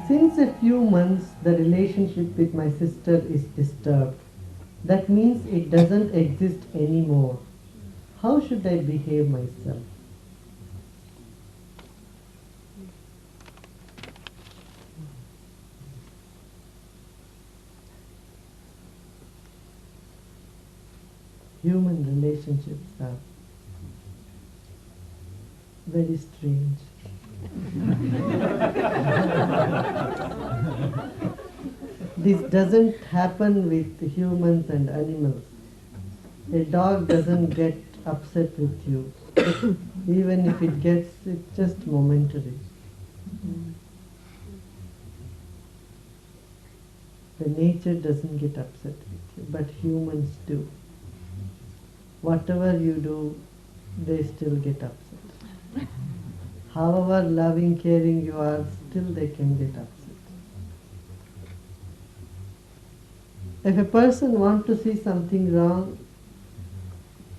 Since a few months the relationship with my sister is disturbed. That means it doesn't exist anymore. How should I behave myself? Human relationships are very strange. This doesn't happen with humans and animals. A dog doesn't get upset with you. Even if it gets, it's just momentary. The nature doesn't get upset with you, but humans do. Whatever you do, they still get upset. However loving, caring you are, still they can get upset. If a person wants to see something wrong,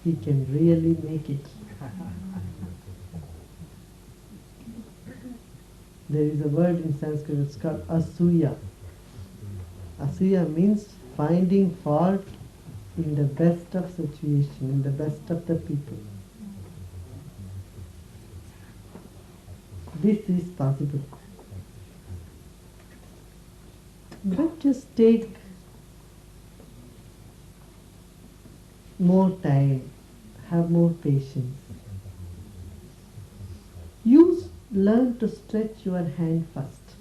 he can really make it. There is a word in Sanskrit, it's called asuya. Asuya means finding fault in the best of situation, in the best of the people. This is possible. But just take more time, have more patience. Learn to stretch your hand first.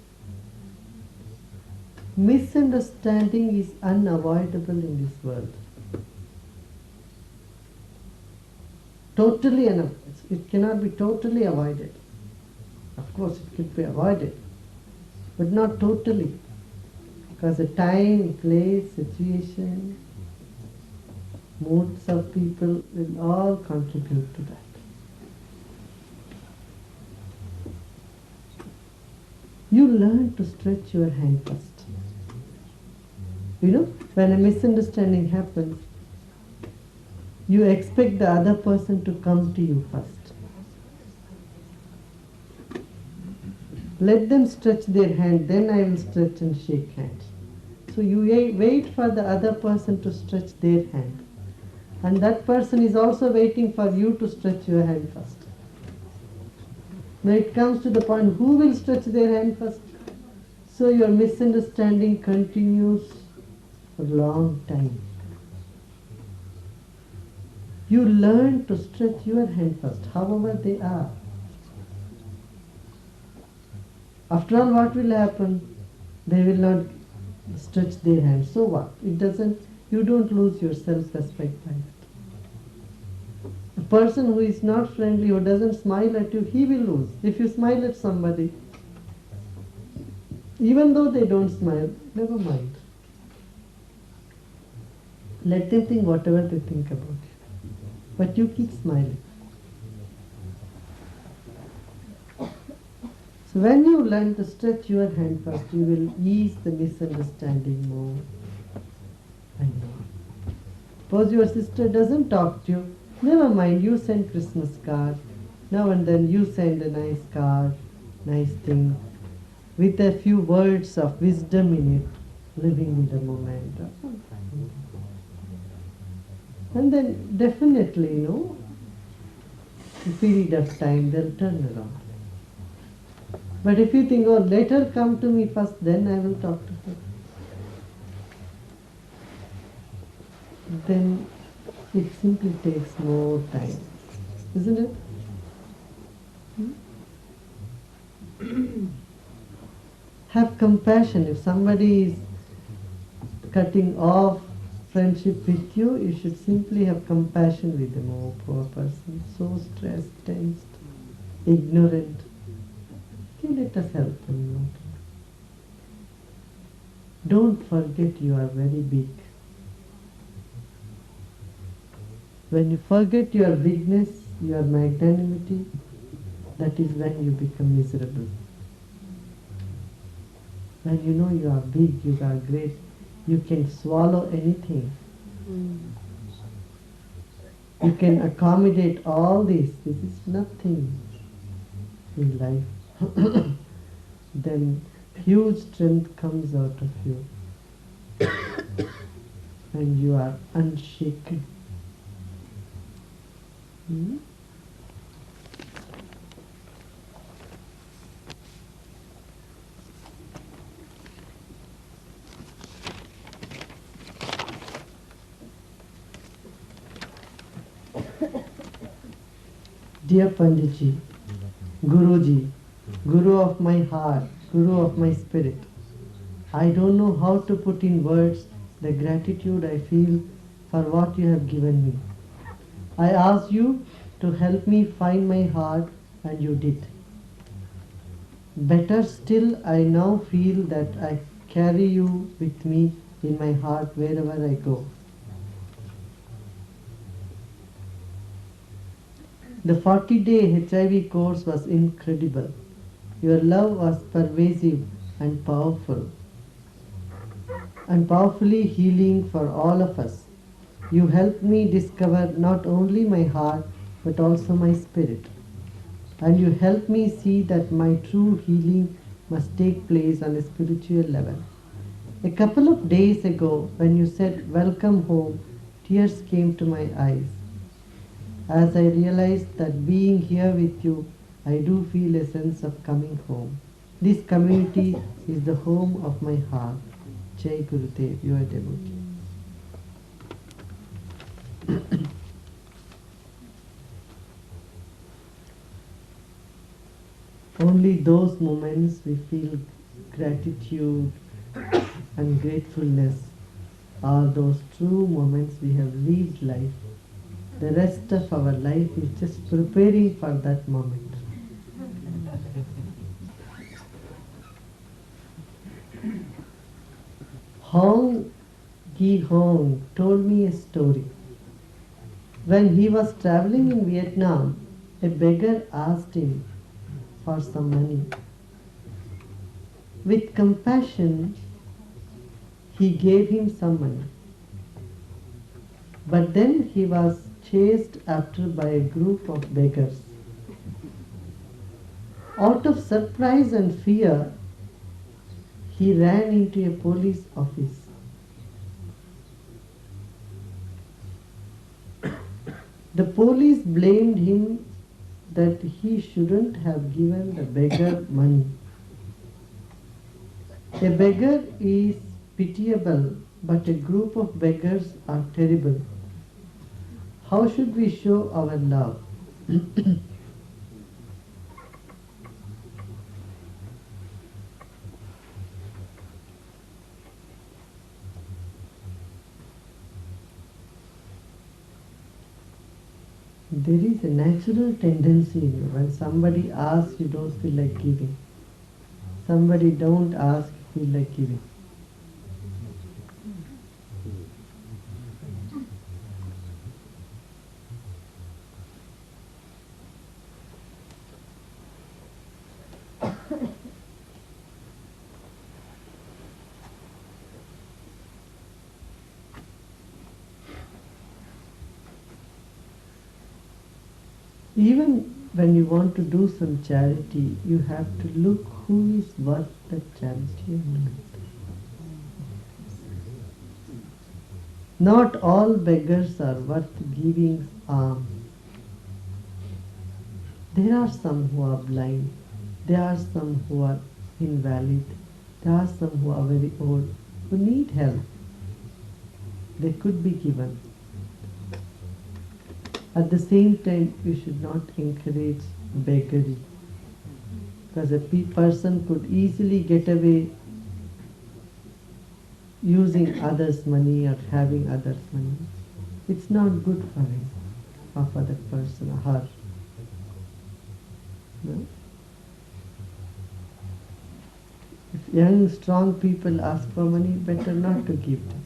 Misunderstanding is unavoidable in this world. Totally unavoidable. It cannot be totally avoided. Of course, it could be avoided, but not totally. Because the time, place, situation, moods of people will all contribute to that. You learn to stretch your hand first. You know, when a misunderstanding happens, you expect the other person to come to you first. Let them stretch their hand, then I will stretch and shake hands. So you wait for the other person to stretch their hand. And that person is also waiting for you to stretch your hand first. Now it comes to the point, who will stretch their hand first? So your misunderstanding continues for a long time. You learn to stretch your hand first, however they are. After all, what will happen? They will not stretch their hand. So what? You don't lose your self-respect by it. A person who is not friendly, who doesn't smile at you, he will lose. If you smile at somebody, even though they don't smile, never mind. Let them think whatever they think about you. But you keep smiling. So when you learn to stretch your hand first, you will ease the misunderstanding more and more. Suppose your sister doesn't talk to you, never mind, you send Christmas card. Now and then you send a nice card, nice thing, with a few words of wisdom in it, living in the moment. And then definitely, a period of time they'll turn around. But if you think, let her come to me first, then I will talk to her, then it simply takes more time, isn't it? Have compassion. If somebody is cutting off friendship with you, you should simply have compassion with them. Oh, poor person, so stressed, tensed, ignorant. Okay, let us help them. Don't forget you are very big. When you forget your bigness, your magnanimity, that is when you become miserable. When you know you are big, you are great, you can swallow anything. You can accommodate all this. This is nothing in life. Then huge strength comes out of you and you are unshaken. Hmm? Dear Panditji, Guruji, Guru of my heart, Guru of my spirit, I don't know how to put in words the gratitude I feel for what you have given me. I asked you to help me find my heart and you did. Better still, I now feel that I carry you with me in my heart wherever I go. The 40-day HIV course was incredible. Your love was pervasive and powerful, and powerfully healing for all of us. You helped me discover not only my heart but also my spirit. And you helped me see that my true healing must take place on a spiritual level. A couple of days ago, when you said, "Welcome home," tears came to my eyes. As I realized that being here with you, I do feel a sense of coming home. This community is the home of my heart. Jai Gurudev, your devotee. Only those moments we feel gratitude and gratefulness are those true moments we have lived life. The rest of our life is just preparing for that moment. Hong Gi Hong told me a story. When he was traveling in Vietnam, a beggar asked him for some money. With compassion, he gave him some money. But then he was chased after by a group of beggars. Out of surprise and fear, he ran into a police office. The police blamed him that he shouldn't have given the beggar money. A beggar is pitiable, but a group of beggars are terrible. How should we show our love? There is a natural tendency in you. When somebody asks, you don't feel like giving. Somebody don't ask, you feel like giving. Even when you want to do some charity, you have to look who is worth that charity or not. Not all beggars are worth giving alms. There are some who are blind, there are some who are invalid, there are some who are very old, who need help. They could be given. At the same time, you should not encourage beggary, because a person could easily get away using others' money or having others' money. It's not good for him or for that person or her. No? If young, strong people ask for money, better not to give them.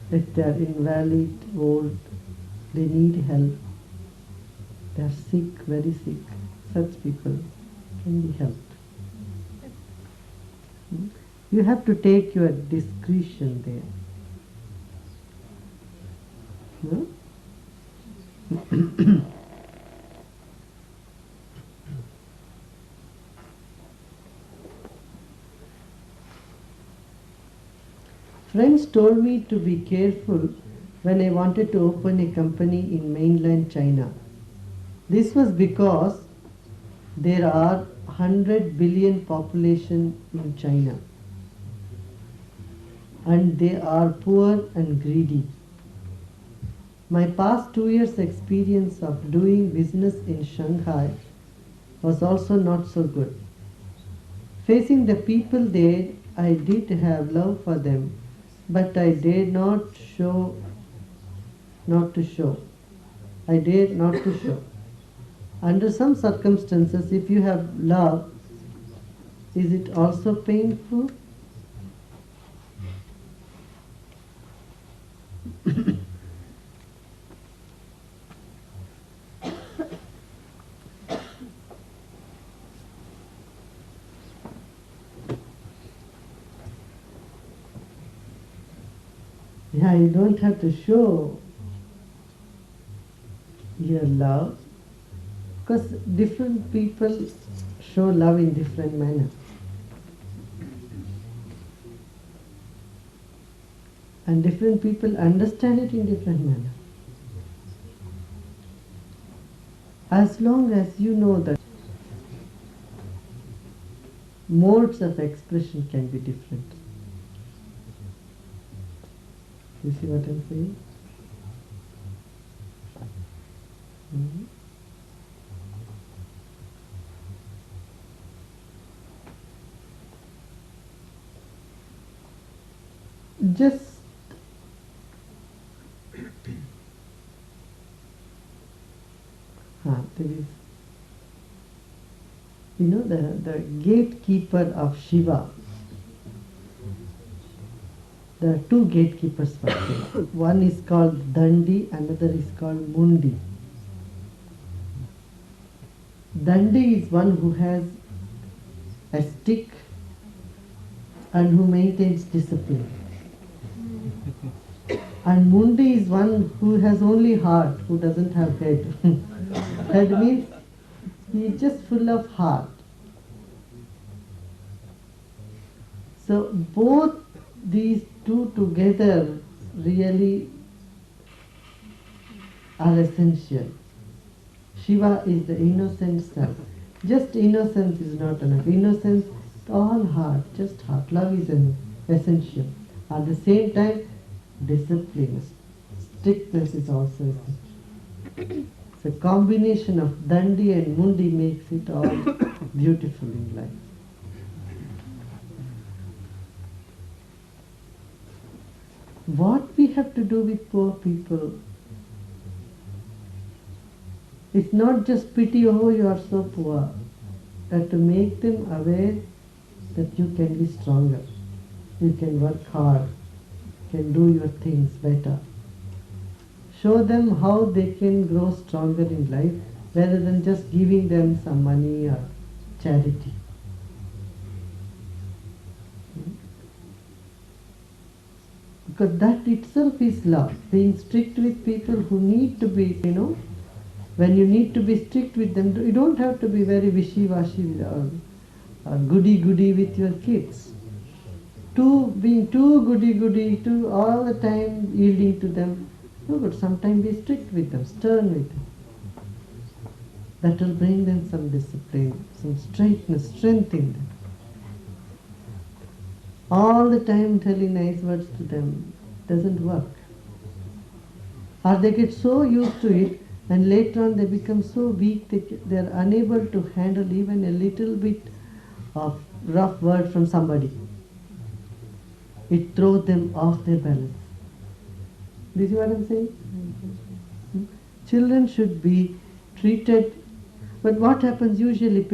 If they are invalid, old, they need help, they are sick, very sick, such people can be helped. You have to take your discretion there. No? Friends told me to be careful when I wanted to open a company in mainland China. This was because there are 100 billion population in China and they are poor and greedy. My past 2 years experience of doing business in Shanghai was also not so good. Facing the people there, I did have love for them, but I dared not to show. I dared not to show. Under some circumstances, if you have love, is it also painful? Yeah, you don't have to show your love because different people show love in different manner. And different people understand it in different manner. As long as you know that modes of expression can be different. You see what I'm saying? Mhm. Just there is, the gatekeeper of Shiva. There are two gatekeepers for Shiva. One is called Dandi, another is called Mundi. Dandi is one who has a stick and who maintains discipline. And Mundi is one who has only heart, who doesn't have head. Head means he is just full of heart. So both these two together really are essential. Shiva is the innocent self. Just innocence is not enough. Innocence, all heart, just heart. Love is essential. At the same time, discipline, strictness is also essential. The combination of Dandi and Mundi makes it all beautiful in life. What we have to do with poor people is not just pity, oh you are so poor, but to make them aware that you can be stronger, you can work hard, can do your things better. Show them how they can grow stronger in life rather than just giving them some money or charity. Because that itself is love. Being strict with people who need to be, when you need to be strict with them, you don't have to be very wishy-washy or goody-goody with your kids. Being too goody-goody, too all the time yielding to them, no good. Sometimes be strict with them, stern with them. That will bring them some discipline, some straightness, strength in them. All the time telling nice words to them doesn't work. Or they get so used to it and later on they become so weak they are unable to handle even a little bit of rough word from somebody. It throws them off their balance. Do you see what I'm saying? Children should be treated, but what happens usually,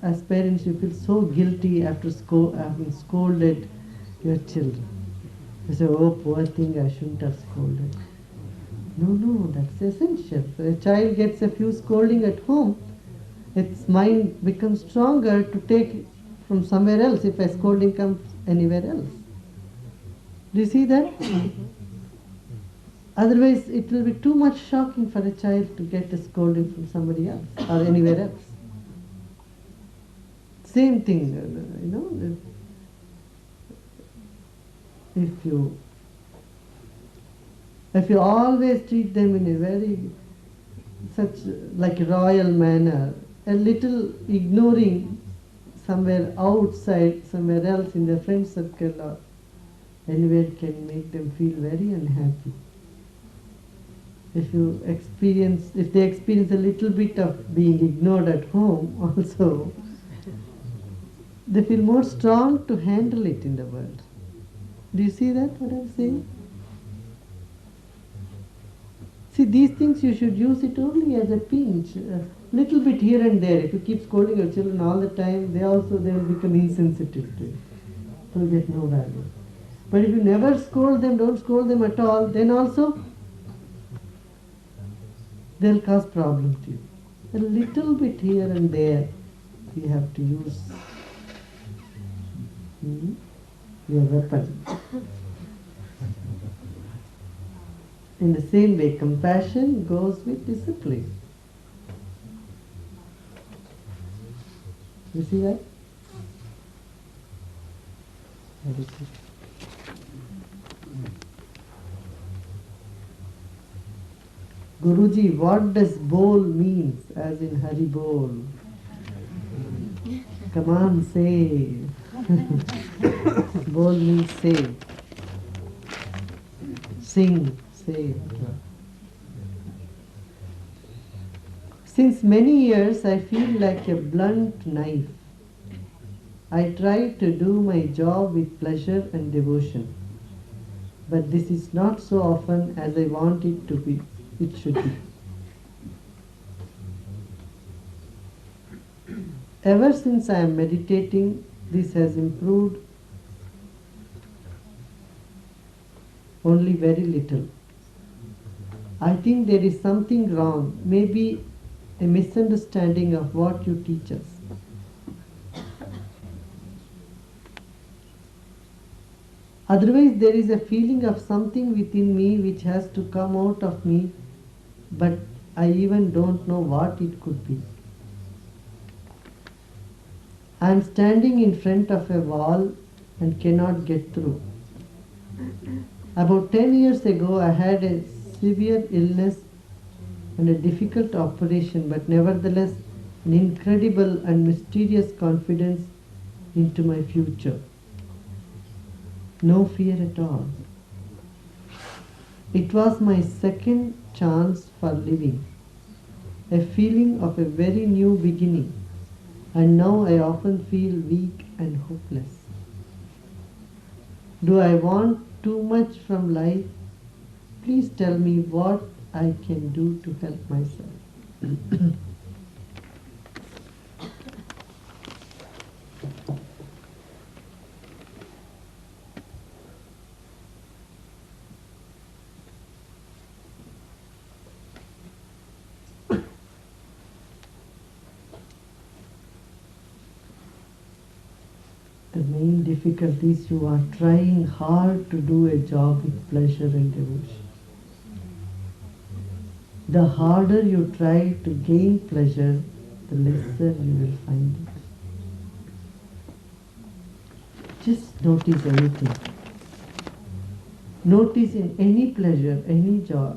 as parents, you feel so guilty after having scolded your children. You say, oh poor thing, I shouldn't have scolded. No, that's essential. So a child gets a few scolding at home, its mind becomes stronger to take from somewhere else if a scolding comes anywhere else. Do you see that? Otherwise, it will be too much shocking for a child to get a scolding from somebody else or anywhere else. Same thing, if you always treat them in a very such like royal manner, a little ignoring somewhere outside, somewhere else in their friend circle or anywhere can make them feel very unhappy. If they experience a little bit of being ignored at home also, they feel more strong to handle it in the world. Do you see that, what I'm saying? See, these things you should use it only as a pinch, a little bit here and there. If you keep scolding your children all the time, they will become insensitive to it. They will get no value. But if you never scold them, don't scold them at all, then also they'll cause problem to you. A little bit here and there you have to use your weapon. In the same way, compassion goes with discipline. You see that? Guruji, what does bowl means? As in Hari Bol. Come on, say. Bowl means say. Sing, say. Since many years I feel like a blunt knife. I try to do my job with pleasure and devotion. But this is not so often as I want it to be. It should be. Ever since I am meditating, this has improved only very little. I think there is something wrong, maybe a misunderstanding of what you teach us. Otherwise, there is a feeling of something within me which has to come out of me, but I even don't know what it could be. I am standing in front of a wall and cannot get through. About 10 years ago, I had a severe illness and a difficult operation, but nevertheless an incredible and mysterious confidence into my future. No fear at all. It was my second chance for living, a feeling of a very new beginning, and now I often feel weak and hopeless. Do I want too much from life? Please tell me what I can do to help myself. The main difficulty is you are trying hard to do a job with pleasure and devotion. The harder you try to gain pleasure, the lesser you will find it. Just notice anything. Notice in any pleasure, any joy,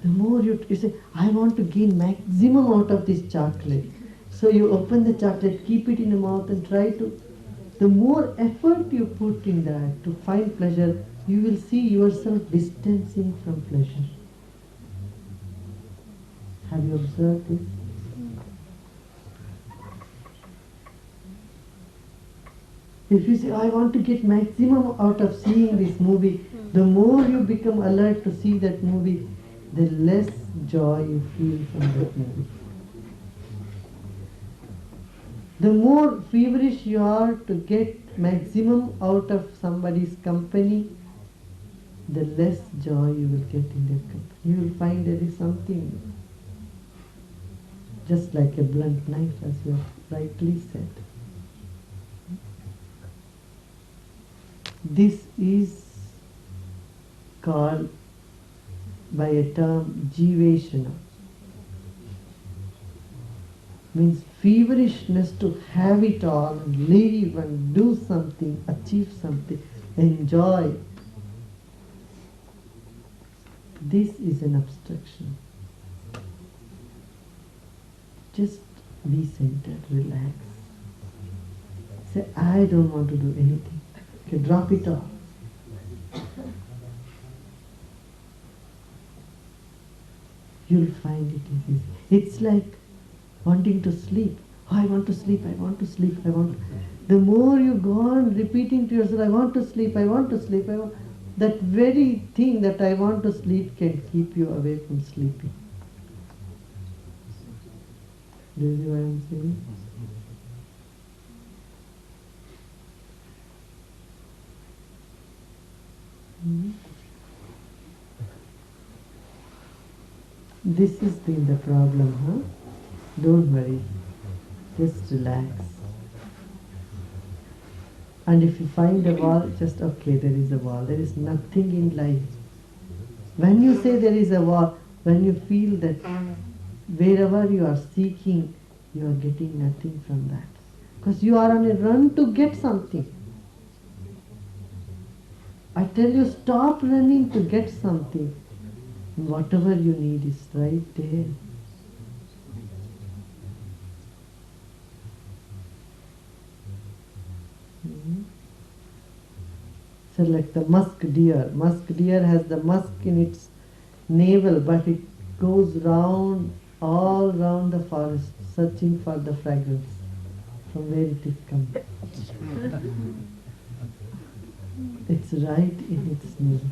the more you say, I want to gain maximum out of this chocolate. So you open the chocolate, keep it in your mouth and try to. The more effort you put in that to find pleasure, you will see yourself distancing from pleasure. Have you observed this? If you say, I want to get maximum out of seeing this movie, the more you become alert to see that movie, the less joy you feel from that movie. The more feverish you are to get maximum out of somebody's company, the less joy you will get in their company. You will find there is something just like a blunt knife, as you have rightly said. This is called by a term jiveshana. Means feverishness to have it all and live and do something, achieve something. enjoy. This is an obstruction. Just be centered, relax. Say, I don't want to do anything. Okay, drop it off. You'll find it easy. It's like wanting to sleep. Oh, I want to sleep, I want to sleep, I want to. The more you go on repeating to yourself, I want to sleep, I want to sleep, that very thing that I want to sleep can keep you away from sleeping. Do you see what I'm saying? This has been the problem, huh? Don't worry. Just relax. And if you find a wall, just okay, there is a wall. There is nothing in life. When you say there is a wall, when you feel that wherever you are seeking, you are getting nothing from that. Because you are on a run to get something. I tell you, stop running to get something. Whatever you need is right there. So like the musk deer. Musk deer has the musk in its navel, but it goes round, all round the forest, searching for the fragrance from where it is coming. It's right in its navel.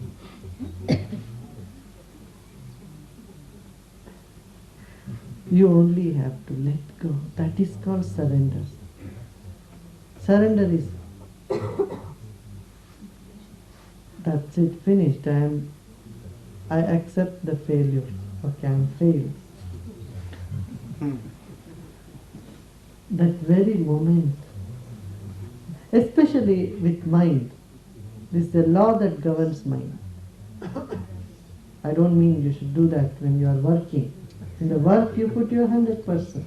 You only have to let go. That is called surrender. Surrender is, that's it, finished. I accept the failure. Okay, I'm failed. That very moment, especially with mind, this is the law that governs mind. I don't mean you should do that when you are working. In the work you put your 100%.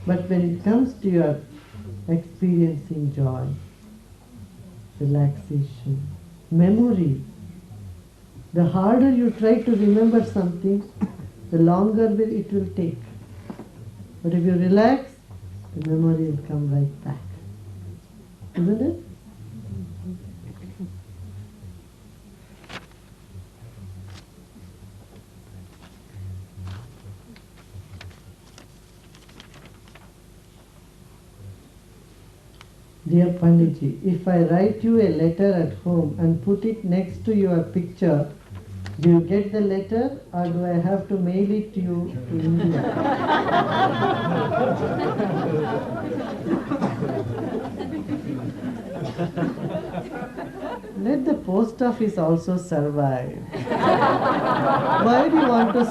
But when it comes to your experiencing joy, relaxation, memory, the harder you try to remember something, the longer it will take. But if you relax, the memory will come right back. Isn't it? Dear Panditji, if I write you a letter at home and put it next to your picture, do you get the letter or do I have to mail it to you to India? Let the post office also survive. Why do you want to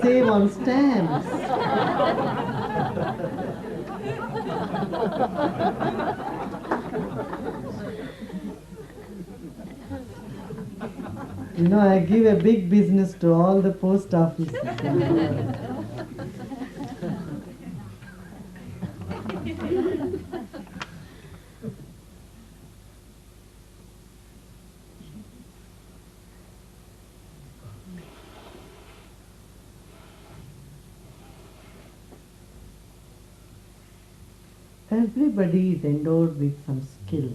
save on stamps? You know, I give a big business to all the post offices. Everybody is endowed with some skill.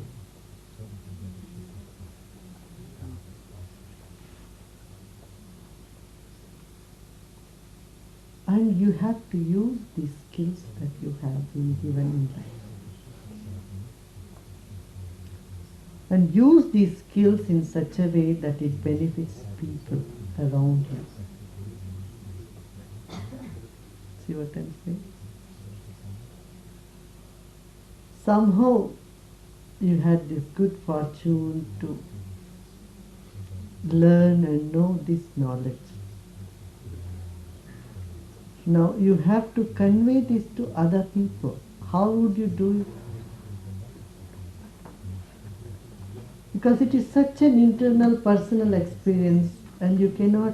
And you have to use the skills that you have been given in life. And use these skills in such a way that it benefits people around you. See what I'm saying? Somehow you had this good fortune to learn and know this knowledge. Now you have to convey this to other people. How would you do it? Because it is such an internal personal experience and you cannot,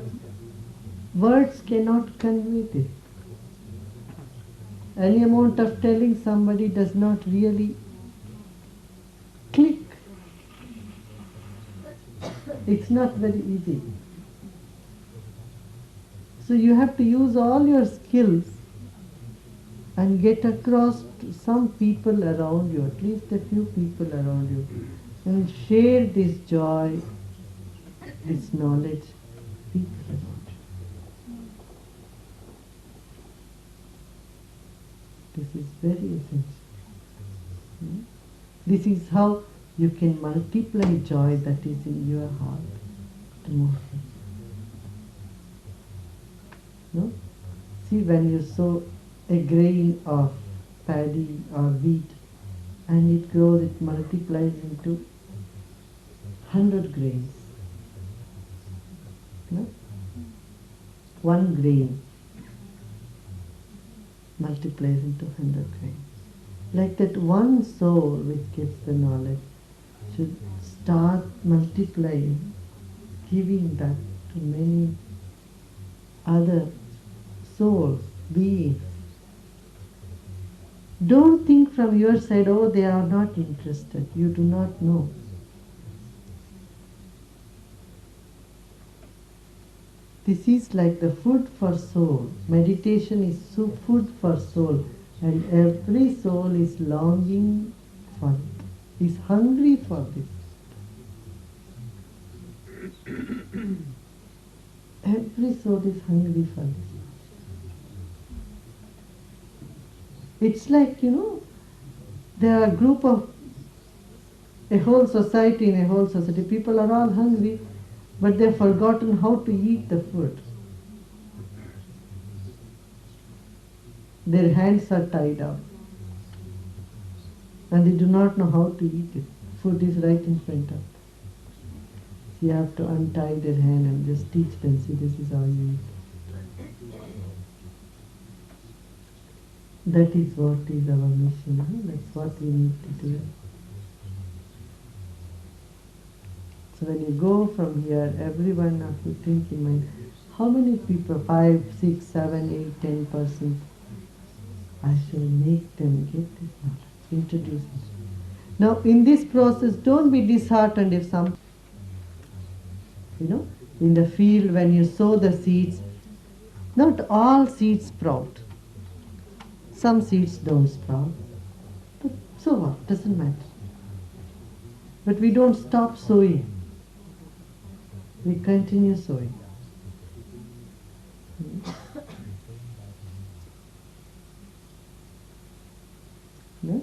words cannot convey this. Any amount of telling somebody does not really click. It's not very easy. So you have to use all your skills and get across to some people around you, at least a few people around you, and share this joy, this knowledge, people around you. This is very essential. This is how you can multiply joy that is in your heart to more people. No? See, when you sow a grain of paddy or wheat and it grows, it multiplies into 100 grains. No? One grain multiplies into 100 grains. Like that, one soul which gets the knowledge should start multiplying, giving that to many other souls, beings. Don't think from your side, oh, they are not interested. You do not know. This is like the food for soul. Meditation is food for soul. And every soul is longing for it, is hungry for this. Every soul is hungry for this. It's like, there are a group of a whole society, in a whole society. People are all hungry, but they've forgotten how to eat the food. Their hands are tied up. And they do not know how to eat it. Food is right in front of them. You have to untie their hand and just teach them, see, this is how you eat. That is what is our mission. That's what we need to do. So when you go from here, everyone of you think in mind, how many people, 5, 6, 7, 8, 10%, I shall make them get this knowledge, introduce it. Now in this process, don't be disheartened if some, in the field when you sow the seeds, not all seeds sprout. Some seeds don't sprout. But so what? Doesn't matter. But we don't stop sowing. We continue sowing. No?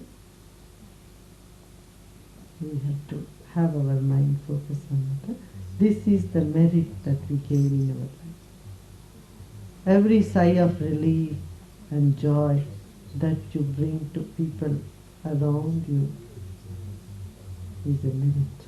We have to have our mind focus on that. This is the merit that we gain in our life. Every sigh of relief and joy that you bring to people around you is a merit.